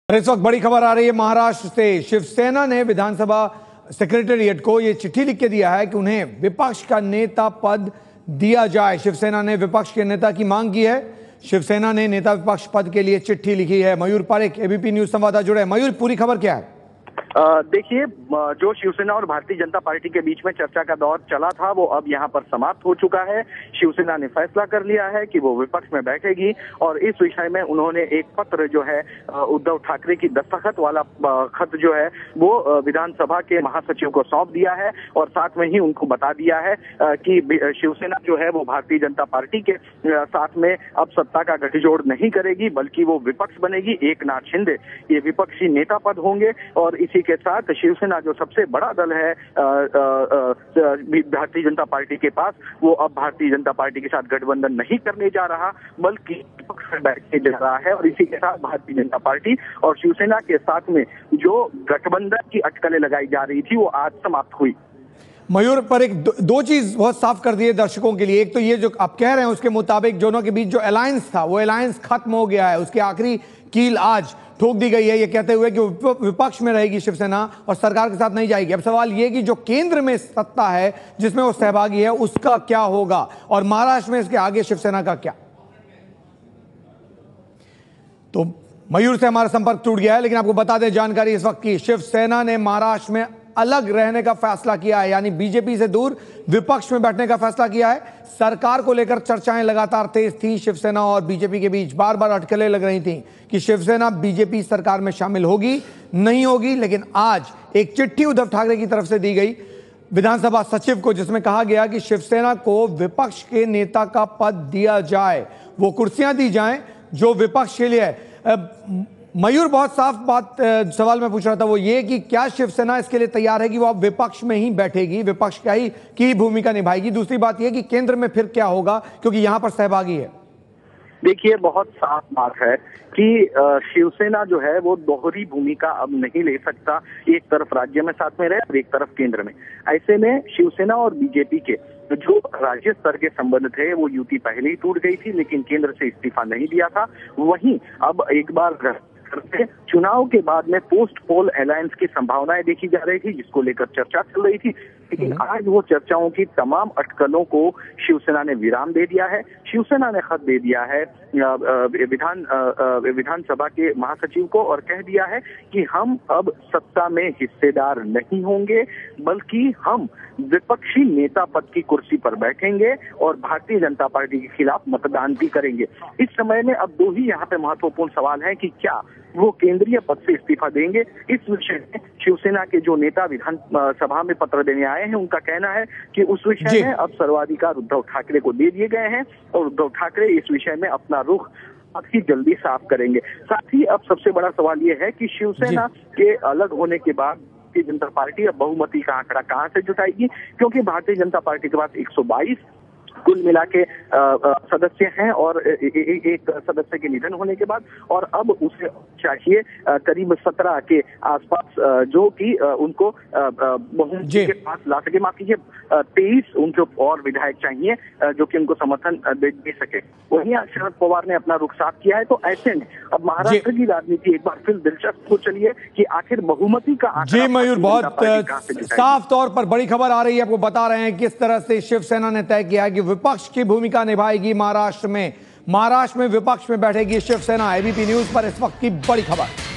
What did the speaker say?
और इस वक्त बड़ी खबर आ रही है महाराष्ट्र से। शिवसेना ने विधानसभा सेक्रेटेरिएट को यह चिट्ठी लिख के दिया है कि उन्हें विपक्ष का नेता पद दिया जाए। शिवसेना ने विपक्ष के नेता की मांग की है। शिवसेना ने नेता विपक्ष पद के लिए चिट्ठी लिखी है। मयूर पारेख एबीपी न्यूज संवाददाता जुड़े। मयूर, पूरी खबर क्या है? देखिए, जो शिवसेना और भारतीय जनता पार्टी के बीच में चर्चा का दौर चला था वो अब यहाँ पर समाप्त हो चुका है। शिवसेना ने फैसला कर लिया है कि वो विपक्ष में बैठेगी और इस विषय में उन्होंने एक पत्र जो है उद्धव ठाकरे की दस्तखत वाला खत जो है वो विधानसभा के महासचिव को सौंप दिया है और साथ में ही उनको बता दिया है कि शिवसेना जो है वो भारतीय जनता पार्टी के साथ में अब सत्ता का गठजोड़ नहीं करेगी, बल्कि वो विपक्ष बनेगी। एकनाथ शिंदे ये विपक्षी नेता पद होंगे और इसी के साथ शिवसेना जो सबसे बड़ा दल है भारतीय जनता पार्टी के पास, वो अब भारतीय जनता पार्टी के साथ गठबंधन नहीं करने जा रहा, बल्कि विपक्ष में बैठने जा रहा है। और इसी के साथ भारतीय जनता पार्टी और शिवसेना के साथ में जो गठबंधन की अटकलें लगाई जा रही थी वो आज समाप्त हुई। मयूर पर एक दो चीज बहुत साफ कर दी है दर्शकों के लिए। एक तो ये जो आप कह रहे हैं उसके मुताबिक दोनों के बीच जो अलायंस था वो अलायंस खत्म हो गया है। उसकी आखिरी कील आज ठोक दी गई है, ये कहते हुए कि विपक्ष में रहेगी शिवसेना और सरकार के साथ नहीं जाएगी। अब सवाल ये कि जो केंद्र में सत्ता है जिसमें वो सहभागी है उसका क्या होगा और महाराष्ट्र में इसके आगे शिवसेना का क्या? तो मयूर से हमारा संपर्क टूट गया है, लेकिन आपको बता दें जानकारी इस वक्त की। शिवसेना ने महाराष्ट्र में अलग रहने का फैसला किया है, यानी बीजेपी से दूर विपक्ष में बैठने का फैसला किया है। सरकार को लेकर चर्चाएं लगातार तेज थी शिवसेना और बीजेपी के बीच। बार बार अटकलें लग रही थी कि शिवसेना बीजेपी सरकार में शामिल होगी नहीं होगी, लेकिन आज एक चिट्ठी उद्धव ठाकरे की तरफ से दी गई विधानसभा सचिव को, जिसमें कहा गया कि शिवसेना को विपक्ष के नेता का पद दिया जाए, वो कुर्सियां दी जाएं जो विपक्ष के लिए है। मयूर, बहुत साफ बात सवाल मैं पूछ रहा था वो ये कि क्या शिवसेना इसके लिए तैयार है कि वो अब विपक्ष में ही बैठेगी, विपक्ष की भूमिका निभाएगी? दूसरी बात यह कि केंद्र में फिर क्या होगा, क्योंकि यहां पर सहभागी है। देखिए, बहुत साफ बात है कि शिवसेना जो है वो दोहरी भूमिका अब नहीं ले सकता। एक तरफ राज्य में साथ में रहे और एक तरफ केंद्र में। ऐसे में शिवसेना और बीजेपी के जो राज्य स्तर के संबंध थे वो युति पहले ही टूट गई थी, लेकिन केंद्र से इस्तीफा नहीं दिया था। वहीं अब एक बार चुनाव के बाद में पोस्ट पोल अलायंस की संभावनाएं देखी जा रही थी, जिसको लेकर चर्चा चल रही थी। लेकिन आज वो चर्चाओं की तमाम अटकलों को शिवसेना ने विराम दे दिया है। शिवसेना ने खत दे दिया है विधानसभा के महासचिव को और कह दिया है कि हम अब सत्ता में हिस्सेदार नहीं होंगे, बल्कि हम विपक्षी नेता पद की कुर्सी पर बैठेंगे और भारतीय जनता पार्टी के खिलाफ मतदान भी करेंगे। इस समय में अब दो ही यहाँ पे महत्वपूर्ण सवाल है कि क्या वो केंद्रीय पद से इस्तीफा देंगे। इस विषय में शिवसेना के जो नेता विधान सभा में पत्र देने आए हैं उनका कहना है कि उस विषय में अब सर्वाधिकार उद्धव ठाकरे को दे दिए गए हैं और उद्धव ठाकरे इस विषय में अपना रुख ही जल्दी साफ करेंगे। साथ ही अब सबसे बड़ा सवाल ये है कि शिवसेना के अलग होने के बाद भारतीय जनता पार्टी अब बहुमती का आंकड़ा कहां से जुटाएगी, क्योंकि भारतीय जनता पार्टी के पास 122 कुल मिला के सदस्य हैं और एक सदस्य के निधन होने के बाद और अब उसे चाहिए करीब 17 के आसपास जो कि उनको बहुमत के पास ला सके। माफ कीजिए, 23 उनको और विधायक चाहिए जो कि उनको समर्थन दे सके। वहीं शरद पवार ने अपना रुख साफ किया है। तो ऐसे में अब महाराष्ट्र की राजनीति एक बार फिर दिलचस्प हो चली है कि आखिर बहुमती का जी मयूर, बहुत साफ तौर पर बड़ी खबर आ रही है। आपको बता रहे हैं किस तरह से शिवसेना ने तय किया है कि विपक्ष की भूमिका निभाएगी महाराष्ट्र में विपक्ष में बैठेगी शिवसेना। एबीपी न्यूज पर इस वक्त की बड़ी खबर।